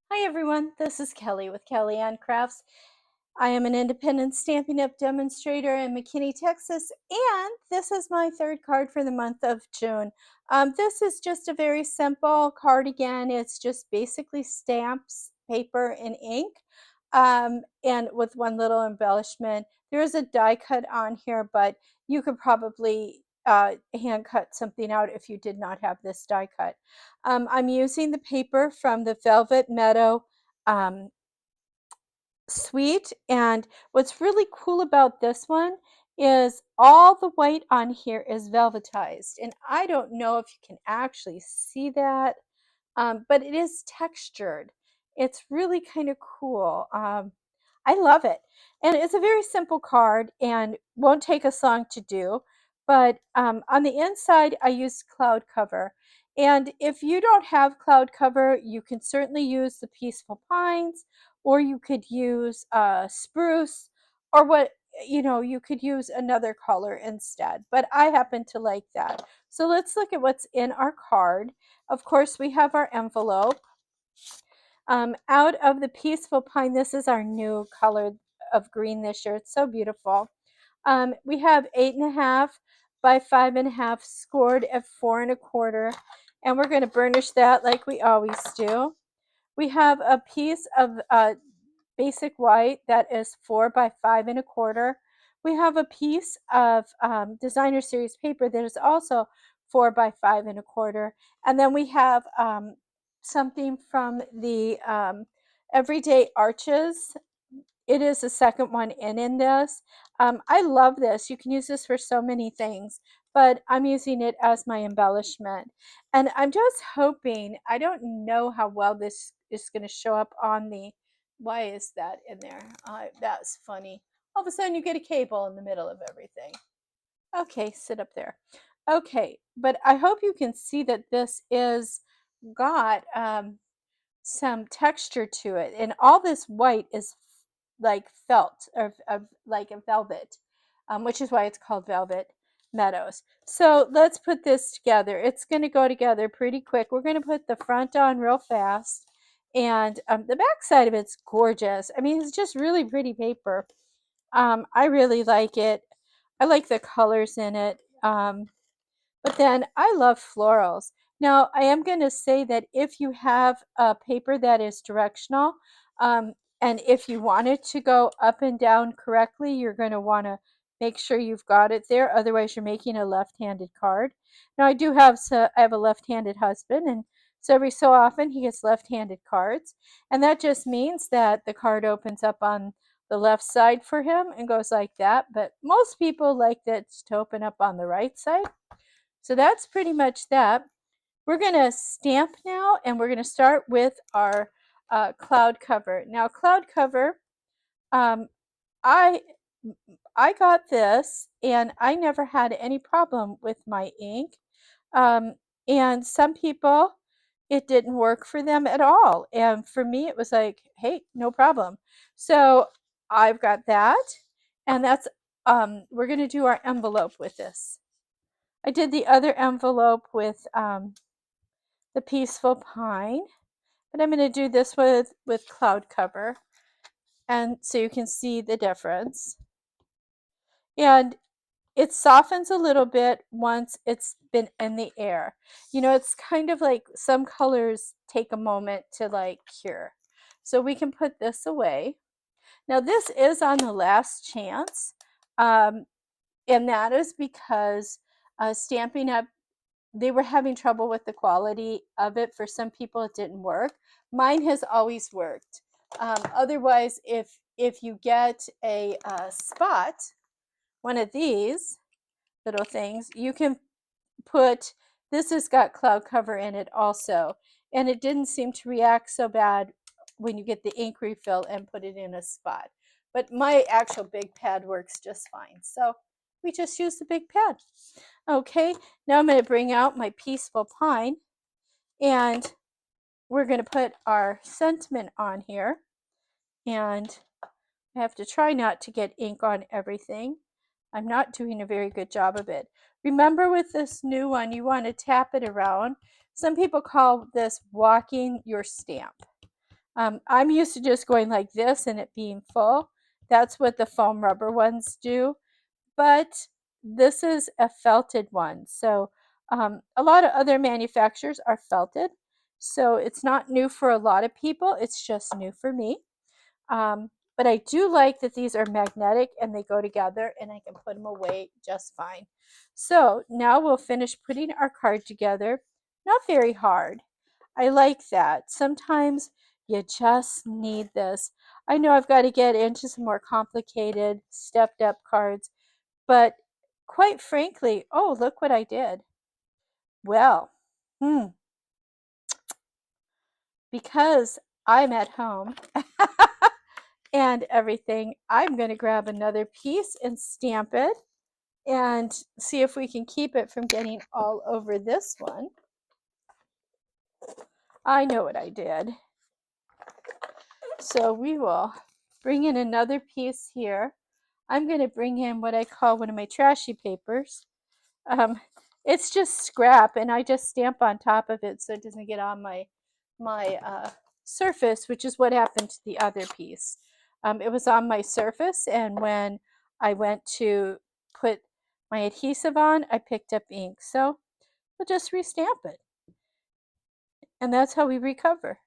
Hi everyone, this is Kelly with Kelly Ann Crafts. I am an independent Stampin' Up! Demonstrator in McKinney, Texas, and this is my third card for the month of June. This is just a very simple card again. It's just basically stamps, paper, and ink, and with one little embellishment. There is a die cut on here, but you could probably hand cut something out if you did not have this die cut. I'm using the paper from the Velvet Meadow um, suite, and what's really cool about this one is all the white on here is velvetized, and I don't know if you can actually see that, but it is textured. It's really kind of cool. I love it. And it's a very simple card and won't take us long to do. But on the inside, I used cloud cover. And if you don't have cloud cover, you can certainly use the Peaceful Pines, or you could use spruce, or you could use another color instead. But I happen to like that. So let's look at what's in our card. Of course, we have our envelope. Out of the Peaceful Pine, this is our new color of green this year. It's so beautiful. We have 8.5 by 5.5 scored at 4.25, and we're going to burnish that like we always do. We have a piece of basic white that is 4 by 5.25. We have a piece of designer series paper that is also 4 by 5.25, and then we have something from the Everyday Arches. It is the second one in this. I love this. You can use this for so many things, but I'm using it as my embellishment. And I'm just hoping, I don't know how well this is going to show up on the, why is that in there? That's funny. All of a sudden you get a cable in the middle of everything. Okay, sit up there. Okay, but I hope you can see that this is got some texture to it, and all this white is like felt or like a velvet, which is why it's called Velvet Meadows. So let's put this together. It's going to go together pretty quick. We're going to put the front on real fast, and the back side of it's gorgeous. I mean, it's just really pretty paper. I really like it. I like the colors in it. But then I love florals. Now, I am going to say that if you have a paper that is directional, and if you want it to go up and down correctly, you're going to want to make sure you've got it there. Otherwise, you're making a left-handed card. Now, I have a left-handed husband, and so every so often he gets left-handed cards. And that just means that the card opens up on the left side for him and goes like that. But most people like that to open up on the right side. So that's pretty much that. We're going to stamp now, and we're going to start with our cloud cover. Now, cloud cover, um, I I got this, and I never had any problem with my ink. Um, and some people, it didn't work for them at all. And for me, it was like, hey, no problem. So I've got that, and that's we're going to do our envelope with this. I did the other envelope with the Peaceful Pine, but I'm going to do this with cloud cover, and so you can see the difference. And it softens a little bit once it's been in the air. You know, it's kind of like some colors take a moment to like cure. So we can put this away. Now this is on the last chance, and that is because Stampin' Up! They were having trouble with the quality of it. For some people, it didn't work. Mine has always worked. Otherwise, if you get a spot, one of these little things, you can put, this has got cloud cover in it also, and it didn't seem to react so bad when you get the ink refill and put it in a spot. But my actual big pad works just fine, so we just use the big pad. Okay, now I'm going to bring out my Peaceful Pine, and we're going to put our sentiment on here, and I have to try not to get ink on everything. I'm not doing a very good job of it. Remember, with this new one, you want to tap it around. Some people call this walking your stamp. I'm used to just going like this and it being full. That's what the foam rubber ones do. But this is a felted one. So a lot of other manufacturers are felted. So it's not new for a lot of people. It's just new for me. But I do like that these are magnetic and they go together and I can put them away just fine. So now we'll finish putting our card together. Not very hard. I like that. Sometimes you just need this. I know I've got to get into some more complicated stepped up cards, but quite frankly, oh, look what I did. Well, because I'm at home and everything, I'm going to grab another piece and stamp it and see if we can keep it from getting all over this one. I know what I did. So we will bring in another piece here. I'm going to bring in what I call one of my trashy papers. It's just scrap and I just stamp on top of it so it doesn't get on my surface, which is what happened to the other piece. It was on my surface, and when I went to put my adhesive on, I picked up ink. So we'll just restamp it. And that's how we recover.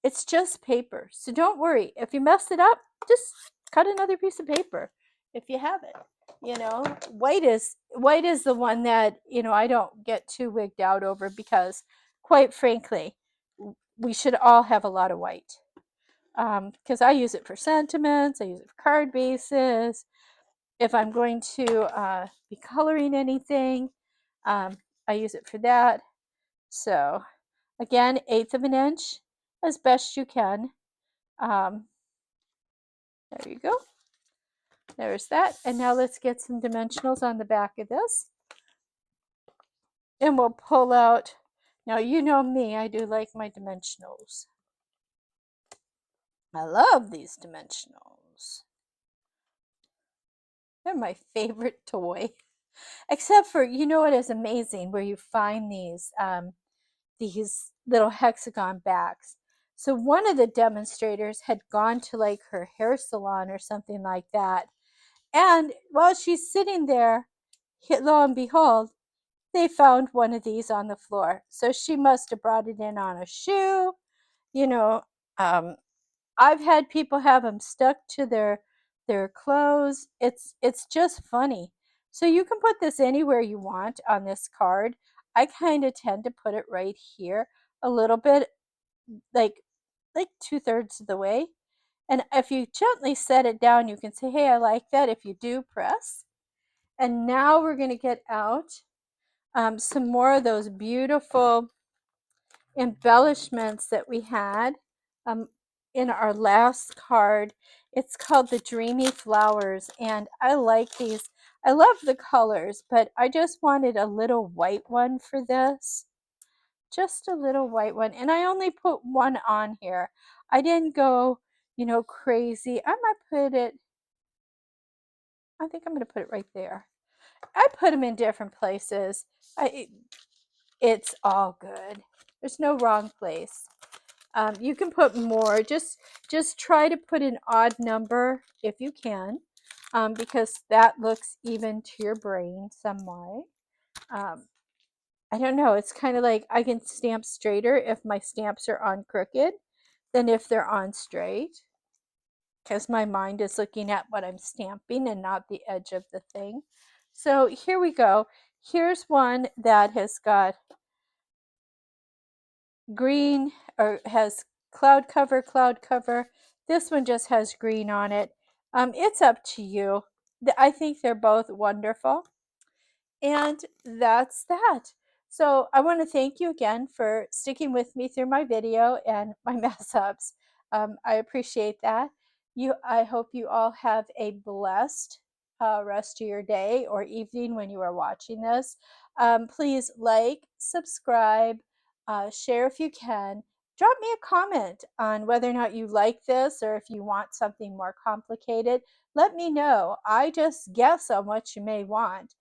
It's just paper. So don't worry. If you mess it up, just cut another piece of paper if you have it. You know, white is the one that, you know, I don't get too wigged out over because quite frankly, we should all have a lot of white. Because I use it for sentiments, I use it for card bases. If I'm going to be coloring anything, I use it for that. So again, 1/8 of an inch as best you can. There you go. There's that. And now let's get some dimensionals on the back of this. And we'll pull out, now you know me, I do like my dimensionals. I love these dimensionals. They're my favorite toy. Except for, you know what is amazing? Where you find these little hexagon backs. So one of the demonstrators had gone to like her hair salon or something like that. And while she's sitting there, lo and behold, they found one of these on the floor. So she must have brought it in on a shoe. You know, I've had people have them stuck to their clothes. It's just funny. So you can put this anywhere you want on this card. I kind of tend to put it right here, a little bit, like 2/3 of the way. And if you gently set it down, you can say, hey, I like that. If you do, press. And now we're going to get out some more of those beautiful embellishments that we had in our last card. It's called the Dreamy Flowers, and I like these. I love the colors, but I just wanted a little white one for this. Just a little white one. And I only put one on here. I didn't go, you know, crazy. I might put it, I think I'm going to put it right there. I put them in different places. It's all good. There's no wrong place. You can put more. Just try to put an odd number if you can, because that looks even to your brain some way. I don't know. It's kind of like I can stamp straighter if my stamps are on crooked than if they're on straight, because my mind is looking at what I'm stamping and not the edge of the thing. So here we go. Here's one that has got green, or has cloud cover. This one just has green on it. It's up to you. I think they're both wonderful. And that's that. So I want to thank you again for sticking with me through my video and my mess ups. I appreciate that. I hope you all have a blessed rest of your day or evening when you are watching this. Please like, subscribe, share if you can. Drop me a comment on whether or not you like this or if you want something more complicated. Let me know. I just guess on what you may want.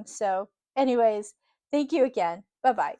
So anyways, thank you again. Bye-bye.